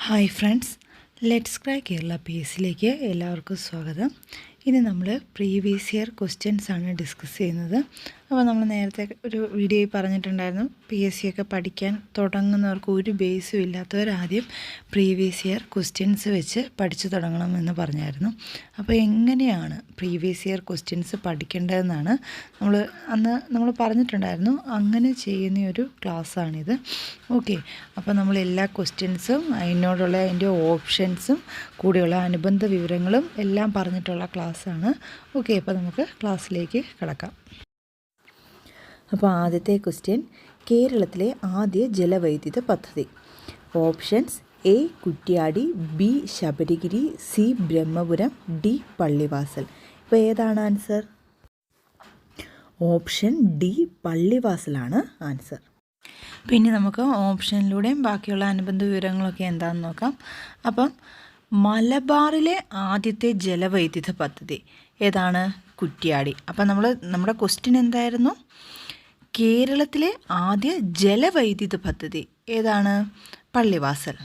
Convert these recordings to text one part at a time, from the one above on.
Hi friends, let's crack Kerala PSC എല്ലാവർക്കും സ്വാഗതം. ഇനി നമ്മൾ പ്രീവിയസ് ഇയർ ക്വസ്റ്റ്യൻസ് ആണ് ഡിസ്കസ് ചെയ്യുന്നത്. അപ്പോൾ നമ്മൾ നേരത്തെ ഒരു വീഡിയോയിൽ പറഞ്ഞിട്ടുണ്ടായിരുന്നു, PSC ഒക്കെ പഠിക്കാൻ തുടങ്ങുന്നവർക്ക് ഒരു ബേസും ഇല്ലാത്തവർ ആദ്യം പ്രീവിയസ് ഇയർ ക്വസ്റ്റ്യൻസ് വെച്ച് പഠിച്ചു തുടങ്ങണമെന്ന് പറഞ്ഞായിരുന്നു. അപ്പോൾ എങ്ങനെയാണ് പ്രീവിയസ് ഇയർ ക്വസ്റ്റ്യൻസ് പഠിക്കേണ്ടതെന്നാണ് നമ്മൾ പറഞ്ഞിട്ടുണ്ടായിരുന്നു. അങ്ങനെ ചെയ്യുന്ന ഒരു ക്ലാസ്സാണിത്. ഓക്കെ, അപ്പോൾ നമ്മൾ എല്ലാ ക്വസ്റ്റ്യൻസും അതിൻ്റെ ഓപ്ഷൻസും കൂടെയുള്ള അനുബന്ധ വിവരങ്ങളും എല്ലാം പറഞ്ഞിട്ടുള്ള ക്ലാസ്സാണ്. ഓക്കെ, അപ്പോൾ നമുക്ക് ക്ലാസ്സിലേക്ക് കടക്കാം. അപ്പോൾ ആദ്യത്തെ ക്വസ്റ്റ്യൻ, കേരളത്തിലെ ആദ്യ ജലവൈദ്യുത പദ്ധതി. Options: A Kuttiady, B Sabarigiri, C Brahmapuram, D Pallivasal. ഇപ്പോൾ ഏതാണ് ആൻസർ? ഓപ്ഷൻ ഡി പള്ളിവാസലാണ് ആൻസർ. പിന്നെ നമുക്ക് ഓപ്ഷനിലൂടെയും ബാക്കിയുള്ള അനുബന്ധ വിവരങ്ങളൊക്കെ എന്താണെന്ന് നോക്കാം. അപ്പം മലബാറിലെ ആദ്യത്തെ ജലവൈദ്യുത പദ്ധതി ഏതാണ്? കുറ്റ്യാടി. അപ്പം നമ്മുടെ ക്വസ്റ്റ്യൻ എന്തായിരുന്നു? കേരളത്തിലെ ആദ്യ ജലവൈദ്യുത പദ്ധതി ഏതാണ്? പള്ളിവാസൽ.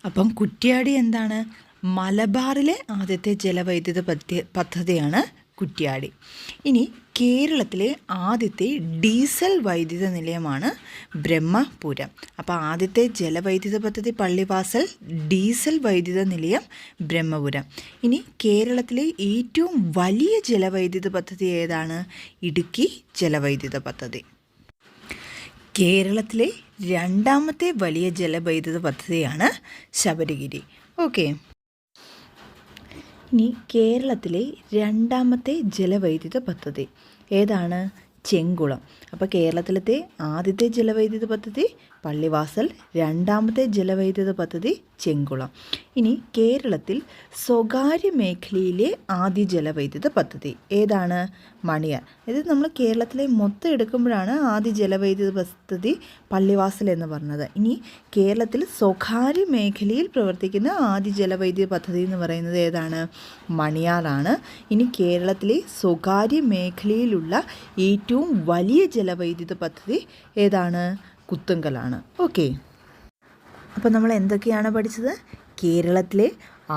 അപ്പം കുറ്റ്യാടി എന്താണ്? മലബാറിലെ ആദ്യത്തെ ജലവൈദ്യുത പദ്ധതിയാണ് കുറ്റ്യാടി. ഇനി കേരളത്തിലെ ആദ്യത്തെ ഡീസൽ വൈദ്യുത നിലയമാണ് ബ്രഹ്മപുരം. അപ്പോൾ ആദ്യത്തെ ജലവൈദ്യുത പദ്ധതി പള്ളിവാസൽ, ഡീസൽ വൈദ്യുത നിലയം ബ്രഹ്മപുരം. ഇനി കേരളത്തിലെ ഏറ്റവും വലിയ ജലവൈദ്യുത പദ്ധതി ഏതാണ്? ഇടുക്കി ജലവൈദ്യുത പദ്ധതി. കേരളത്തിലെ രണ്ടാമത്തെ വലിയ ജലവൈദ്യുത പദ്ധതിയാണ് ശബരിഗിരി. ഓക്കെ, ഇനി കേരളത്തിലെ രണ്ടാമത്തെ ജലവൈദ്യുത പദ്ധതി ഏതാണ്? ചെങ്കുളം. അപ്പോൾ കേരളത്തിലത്തെ ആദ്യത്തെ ജലവൈദ്യുത പദ്ധതി പള്ളിവാസൽ, രണ്ടാമത്തെ ജലവൈദ്യുത പദ്ധതി ചെങ്കുളം. ഇനി കേരളത്തിൽ സ്വകാര്യ മേഖലയിലെ ആദ്യ ജലവൈദ്യുത പദ്ധതി ഏതാണ്? മണിയാർ. ഇത് നമ്മൾ കേരളത്തിലെ മൊത്തം എടുക്കുമ്പോഴാണ് ആദ്യ ജലവൈദ്യുത പദ്ധതി പള്ളിവാസൽ എന്ന് പറഞ്ഞത്. ഇനി കേരളത്തിൽ സ്വകാര്യ മേഖലയിൽ പ്രവർത്തിക്കുന്ന ആദ്യ ജലവൈദ്യുത പദ്ധതി എന്ന് പറയുന്നത് ഏതാണ്? മണിയാറാണ്. ഇനി കേരളത്തിലെ സ്വകാര്യ മേഖലയിലുള്ള ഏറ്റവും വലിയ ജലവൈദ്യുത പദ്ധതി ഏതാണ്? കുത്തുങ്കലാണ്. ഓക്കെ, അപ്പോൾ നമ്മൾ എന്തൊക്കെയാണ് പഠിച്ചത്? കേരളത്തിലെ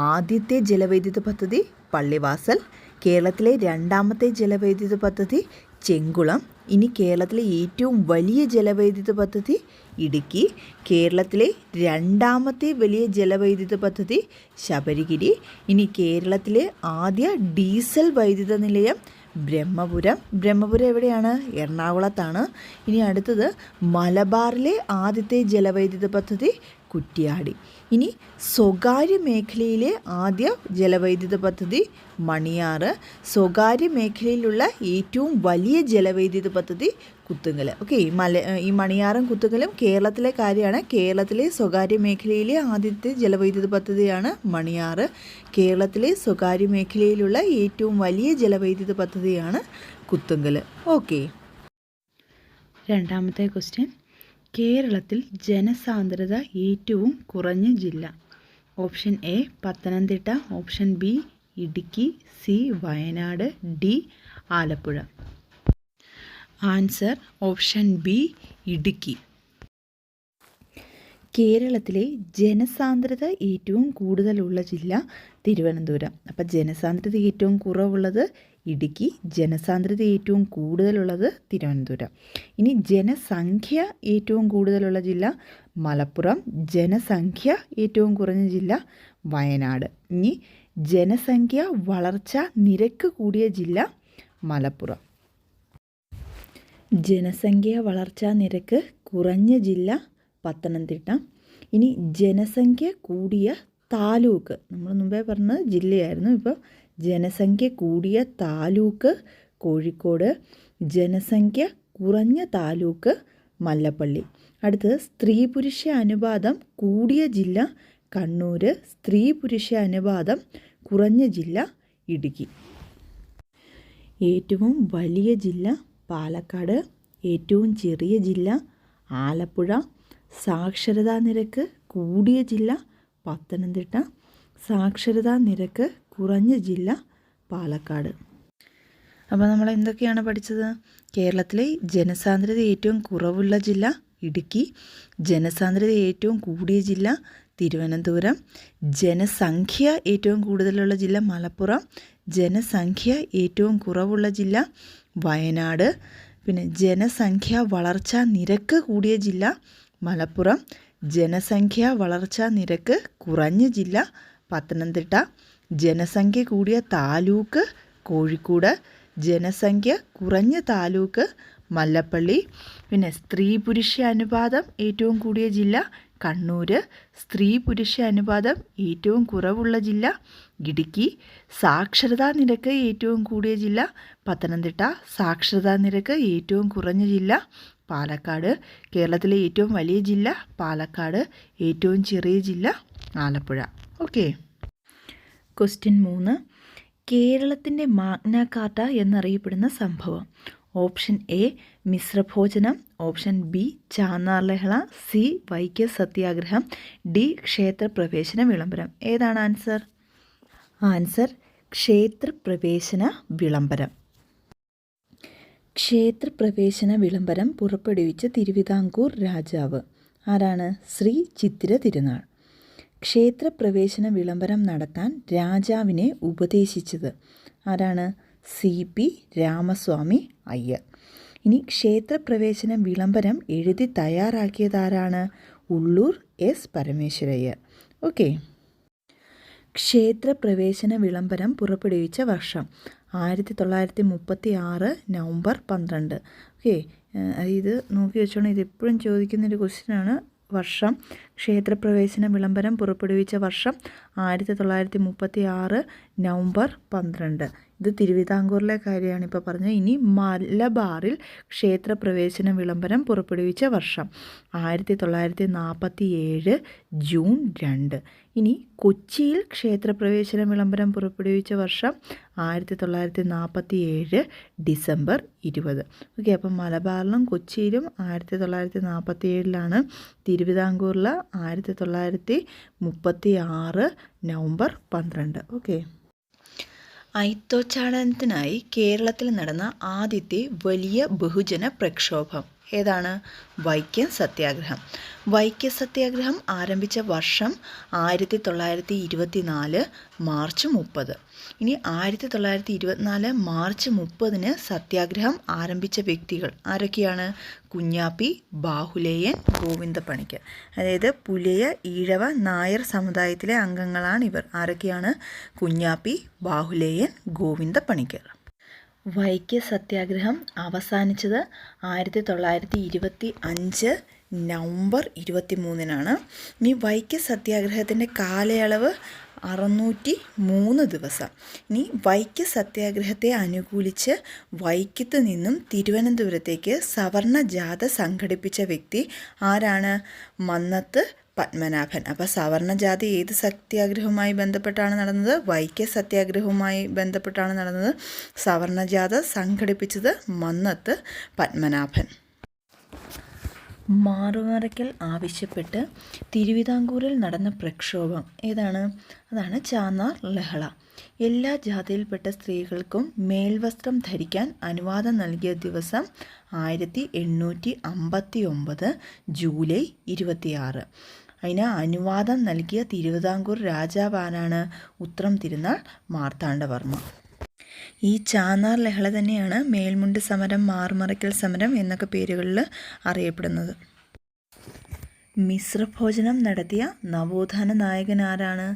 ആദ്യത്തെ ജലവൈദ്യുത പദ്ധതി പള്ളിവാസൽ, കേരളത്തിലെ രണ്ടാമത്തെ ജലവൈദ്യുത പദ്ധതി ചെങ്കുളം, ഇനി കേരളത്തിലെ ഏറ്റവും വലിയ ജലവൈദ്യുത പദ്ധതി ഇടുക്കി, കേരളത്തിലെ രണ്ടാമത്തെ വലിയ ജലവൈദ്യുത പദ്ധതി ശബരിഗിരി, ഇനി കേരളത്തിലെ ആദ്യ ഡീസൽ വൈദ്യുത നിലയം ബ്രഹ്മപുരം. ബ്രഹ്മപുരം എവിടെയാണ്? എറണാകുളത്താണ്. ഇനി അടുത്തത് മലബാറിലെ ആദ്യത്തെ ജലവൈദ്യുത പദ്ധതി കുറ്റ്യാടി. ഇനി സ്വകാര്യ മേഖലയിലെ ആദ്യ ജലവൈദ്യുത പദ്ധതി മണിയാർ, സ്വകാര്യ മേഖലയിലുള്ള ഏറ്റവും വലിയ ജലവൈദ്യുത പദ്ധതി കുത്തുങ്കൽ. ഓക്കെ, ഈ മണിയാറും കുത്തുങ്കലും കേരളത്തിലെ കാര്യമാണ്. കേരളത്തിലെ സ്വകാര്യ മേഖലയിലെ ആദ്യത്തെ ജലവൈദ്യുത പദ്ധതിയാണ് മണിയാർ. കേരളത്തിലെ സ്വകാര്യ മേഖലയിലുള്ള ഏറ്റവും വലിയ ജലവൈദ്യുത പദ്ധതിയാണ് കുത്തുങ്കൽ. ഓക്കെ, രണ്ടാമത്തെ ക്വസ്റ്റ്യൻ, കേരളത്തിൽ ജനസാന്ദ്രത ഏറ്റവും കുറഞ്ഞ ജില്ല. Option A Pathanamthitta, option B Idukki, C Wayanad, D Alappuzha. Answer option B Idukki. കേരളത്തിലെ ജനസാന്ദ്രത ഏറ്റവും കൂടുതലുള്ള ജില്ല തിരുവനന്തപുരം. അപ്പം ജനസാന്ദ്രത ഏറ്റവും കുറവുള്ളത് ഇടുക്കി, ജനസാന്ദ്രത ഏറ്റവും കൂടുതലുള്ളത് തിരുവനന്തപുരം. ഇനി ജനസംഖ്യ ഏറ്റവും കൂടുതലുള്ള ജില്ല മലപ്പുറം, ജനസംഖ്യ ഏറ്റവും കുറഞ്ഞ ജില്ല വയനാട്. ഇനി ജനസംഖ്യ വളർച്ച നിരക്ക് കൂടിയ ജില്ല മലപ്പുറം. ജനസംഖ്യ വളർച്ചാ നിരക്ക് കുറഞ്ഞ ജില്ല പത്തനംതിട്ട. ഇനി ജനസംഖ്യ കൂടിയ താലൂക്ക്, നമ്മൾ മുമ്പേ പറഞ്ഞത് ജില്ലയായിരുന്നു, ഇപ്പോൾ ജനസംഖ്യ കൂടിയ താലൂക്ക് കോഴിക്കോട്, ജനസംഖ്യ കുറഞ്ഞ താലൂക്ക് മല്ലപ്പള്ളി. അടുത്തത് സ്ത്രീ പുരുഷ അനുപാതം കൂടിയ ജില്ല കണ്ണൂർ, സ്ത്രീ പുരുഷ അനുപാതം കുറഞ്ഞ ജില്ല ഇടുക്കി. ഏറ്റവും വലിയ ജില്ല പാലക്കാട്, ഏറ്റവും ചെറിയ ജില്ല ആലപ്പുഴ, സാക്ഷരതാ നിരക്ക് കൂടിയ ജില്ല പത്തനംതിട്ട, സാക്ഷരതാ നിരക്ക് കുറഞ്ഞ ജില്ല പാലക്കാട്. അപ്പോൾ നമ്മൾ എന്തൊക്കെയാണ് പഠിച്ചത്? കേരളത്തിലെ ജനസാന്ദ്രത ഏറ്റവും കുറവുള്ള ജില്ല ഇടുക്കി. ജനസാന്ദ്രത ഏറ്റവും കൂടിയ ജില്ല തിരുവനന്തപുരം. ജനസംഖ്യ ഏറ്റവും കൂടുതലുള്ള ജില്ല മലപ്പുറം. ജനസംഖ്യ ഏറ്റവും കുറവുള്ള ജില്ല വയനാട്. പിന്നെ ജനസംഖ്യ വളർച്ചാ നിരക്ക് കൂടിയ ജില്ല മലപ്പുറം. ജനസംഖ്യ വളർച്ചാ നിരക്ക് കുറഞ്ഞ ജില്ല പത്തനംതിട്ട. ജനസംഖ്യ കൂടിയ താലൂക്ക് കോഴിക്കോട്. ജനസംഖ്യ കുറഞ്ഞ താലൂക്ക് മല്ലപ്പള്ളി. പിന്നെ സ്ത്രീ പുരുഷ അനുപാതം ഏറ്റവും കൂടിയ ജില്ല കണ്ണൂർ. സ്ത്രീ പുരുഷ അനുപാതം ഏറ്റവും കുറവുള്ള ജില്ല ഇടുക്കി. സാക്ഷരതാ നിരക്ക് ഏറ്റവും കൂടിയ ജില്ല പത്തനംതിട്ട. സാക്ഷരതാ നിരക്ക് ഏറ്റവും കുറഞ്ഞ ജില്ല പാലക്കാട്. കേരളത്തിലെ ഏറ്റവും വലിയ ജില്ല പാലക്കാട്. ഏറ്റവും ചെറിയ ജില്ല ആലപ്പുഴ. ഓക്കെ. ക്വസ്റ്റ്യൻ 3. കേരളത്തിൻ്റെ മാഗ്ന കാർട്ട എന്നറിയപ്പെടുന്ന സംഭവം. ഓപ്ഷൻ എ മിശ്രഭോജനം. ഓപ്ഷൻ ബി ചാന്നാർ ലഹള. സി വൈക്കം സത്യാഗ്രഹം. ഡി ക്ഷേത്രപ്രവേശന വിളംബരം. ഏതാണ് ആൻസർ? ആൻസർ ക്ഷേത്രപ്രവേശന വിളംബരം. ക്ഷേത്രപ്രവേശന വിളംബരം പുറപ്പെടുവിച്ച തിരുവിതാംകൂർ രാജാവ് ആരാണ്? ശ്രീ ചിത്തിര തിരുനാൾ. ക്ഷേത്രപ്രവേശന വിളംബരം നടത്താൻ രാജാവിനെ ഉപദേശിച്ചത് ആരാണ്? CP രാമസ്വാമി അയ്യർ. ഇനി ക്ഷേത്രപ്രവേശന വിളംബരം എഴുതി തയ്യാറാക്കിയതാരാണ്? ഉള്ളൂർ S പരമേശ്വരയ്യർ. ഓക്കെ. ക്ഷേത്രപ്രവേശന വിളംബരം പുറപ്പെടുവിച്ച വർഷം 1936 നവംബർ 12. ഓക്കെ. ഇത് നോക്കി വെച്ചോണം, ഇതെപ്പോഴും ചോദിക്കുന്നൊരു ക്വസ്റ്റ്യനാണ്. വർഷം, ക്ഷേത്രപ്രവേശന വിളംബരം പുറപ്പെടുവിച്ച വർഷം 1936 നവംബർ 12. ഇത് തിരുവിതാംകൂറിലെ കാര്യമാണ് ഇപ്പോൾ പറഞ്ഞത്. ഇനി മലബാറിൽ ക്ഷേത്രപ്രവേശന വിളംബരം പുറപ്പെടുവിച്ച വർഷം 1947 ജൂൺ 2. ഇനി കൊച്ചിയിൽ ക്ഷേത്രപ്രവേശന വിളംബരം പുറപ്പെടുവിച്ച വർഷം 1947 ഡിസംബർ 20. ഓക്കെ. അപ്പം മലബാറിലും കൊച്ചിയിലും 1947 തിരുവിതാംകൂറിൽ 1936 നവംബർ 12. ഓക്കെ. അയിത്തോച്ചാടനത്തിനായി കേരളത്തിൽ നടന്ന ആദ്യത്തെ വലിയ ബഹുജന പ്രക്ഷോഭം ഏതാണ്? വൈക്കം സത്യാഗ്രഹം. വൈക്കം സത്യാഗ്രഹം ആരംഭിച്ച വർഷം 1924 മാർച്ച് 30. ഇനി 1924 മാർച്ച് 30 സത്യാഗ്രഹം ആരംഭിച്ച വ്യക്തികൾ ആരൊക്കെയാണ്? കുഞ്ഞാപ്പി, ബാഹുലേയൻ, ഗോവിന്ദപ്പണിക്കർ. അതായത് പുലയ, ഈഴവ, നായർ സമുദായത്തിലെ അംഗങ്ങളാണിവർ. ആരൊക്കെയാണ്? കുഞ്ഞാപ്പി, ബാഹുലേയൻ, ഗോവിന്ദപ്പണിക്കർ. വൈക്കം സത്യാഗ്രഹം അവസാനിച്ചത് 1925 നവംബർ 23. ഇനി വൈക്കം സത്യാഗ്രഹത്തിൻ്റെ കാലയളവ് 603 ദിവസം. ഇനി വൈക്കം സത്യാഗ്രഹത്തെ അനുകൂലിച്ച് വൈക്കത്ത് നിന്നും തിരുവനന്തപുരത്തേക്ക് സവർണ ജാഥ സംഘടിപ്പിച്ച വ്യക്തി ആരാണ്? മന്നത്ത് പത്മനാഭൻ. അപ്പോൾ സവർണ ജാഥ ഏത് സത്യാഗ്രഹവുമായി ബന്ധപ്പെട്ടാണ് നടന്നത്? വൈക്കം സത്യാഗ്രഹവുമായി ബന്ധപ്പെട്ടാണ് നടന്നത്. സവർണ ജാഥ സംഘടിപ്പിച്ചത് മന്നത്ത് പത്മനാഭൻ. മാറുമറയ്ക്കൽ ആവശ്യപ്പെട്ട് തിരുവിതാംകൂറിൽ നടന്ന പ്രക്ഷോഭം ഏതാണ്? അതാണ് ചാന്നാർ ലഹള. എല്ലാ ജാതിയിൽപ്പെട്ട സ്ത്രീകൾക്കും മേൽവസ്ത്രം ധരിക്കാൻ അനുവാദം നൽകിയ ദിവസം 1859 ജൂലൈ 26. അതിന് അനുവാദം നൽകിയ തിരുവിതാംകൂർ രാജാവാനാണ്? ഉത്രം തിരുനാൾ മാർത്താണ്ഡവർമ്മ. ഈ ചാന്നാർ ലഹള തന്നെയാണ് മേൽമുണ്ട് സമരം, മാറുമറയ്ക്കൽ സമരം എന്നൊക്കെ പേരുകളിൽ അറിയപ്പെടുന്നത്. മിശ്രഭോജനം നടത്തിയ നവോത്ഥാന നായകൻ ആരാണ്?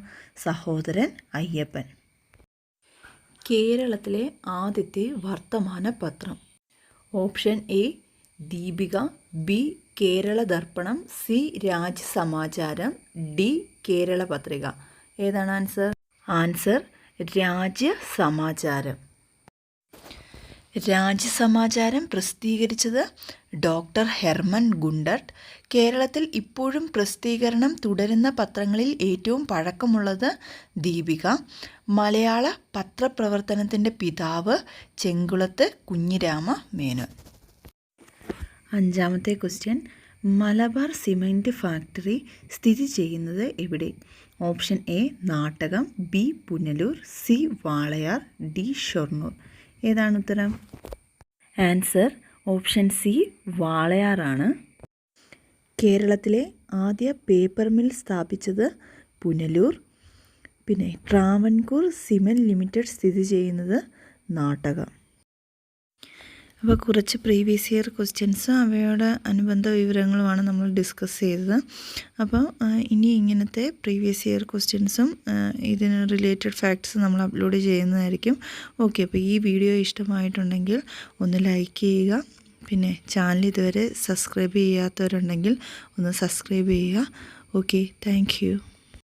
സഹോദരൻ അയ്യപ്പൻ. കേരളത്തിലെ ആദ്യത്തെ വർത്തമാന പത്രം. Option A Deepika, B Kerala Darppanam, C Rajyasamacharam, D Kerala Pathrika. ഏതാണ് ആൻസർ? ആൻസർ രാജ്യസമാചാരം. രാജ്യസമാചാരം പ്രസിദ്ധീകരിച്ചത് ഡോക്ടർ ഹെർമൻ ഗുണ്ടർട്ട്. കേരളത്തിൽ ഇപ്പോഴും പ്രസിദ്ധീകരണം തുടരുന്ന പത്രങ്ങളിൽ ഏറ്റവും പഴക്കമുള്ളത് ദീപിക. മലയാള പത്രപ്രവർത്തനത്തിൻ്റെ പിതാവ് ചെങ്കുളത്ത് കുഞ്ഞിരാമ മേനോൻ. 5ാമത്തെ ക്വസ്റ്റ്യൻ. മലബാർ സിമൻറ്റ് ഫാക്ടറി സ്ഥിതി ചെയ്യുന്നത് എവിടെ? Option A Nattakam, B Punalur, C Walayar, D Shoranur. ഏതാണ് ഉത്തരം? ആൻസർ ഓപ്ഷൻ സി വാളയാറാണ്. കേരളത്തിലെ ആദ്യ പേപ്പർ മിൽ സ്ഥാപിച്ചത് പുനലൂർ. പിന്നെ ട്രാവൻകൂർ സിമെൻറ്റ് ലിമിറ്റഡ് സ്ഥിതി ചെയ്യുന്നത് നാട്ടക. അപ്പോൾ കുറച്ച് പ്രീവിയസ് ഇയർ ക്വസ്റ്റ്യൻസും അവയുടെ അനുബന്ധ വിവരങ്ങളുമാണ് നമ്മൾ ഡിസ്കസ് ചെയ്തത്. അപ്പോൾ ഇനി ഇങ്ങനത്തെ പ്രീവിയസ് ഇയർ ക്വസ്റ്റ്യൻസും ഇതിന് റിലേറ്റഡ് ഫാക്ട്സും നമ്മൾ അപ്ലോഡ് ചെയ്യുന്നതായിരിക്കും. ഓക്കെ, അപ്പോൾ ഈ വീഡിയോ ഇഷ്ടമായിട്ടുണ്ടെങ്കിൽ ഒന്ന് ലൈക്ക് ചെയ്യുക. പിന്നെ ചാനൽ ഇതുവരെ സബ്സ്ക്രൈബ് ചെയ്യാത്തവരുണ്ടെങ്കിൽ ഒന്ന് സബ്സ്ക്രൈബ് ചെയ്യുക. Okay, thank you.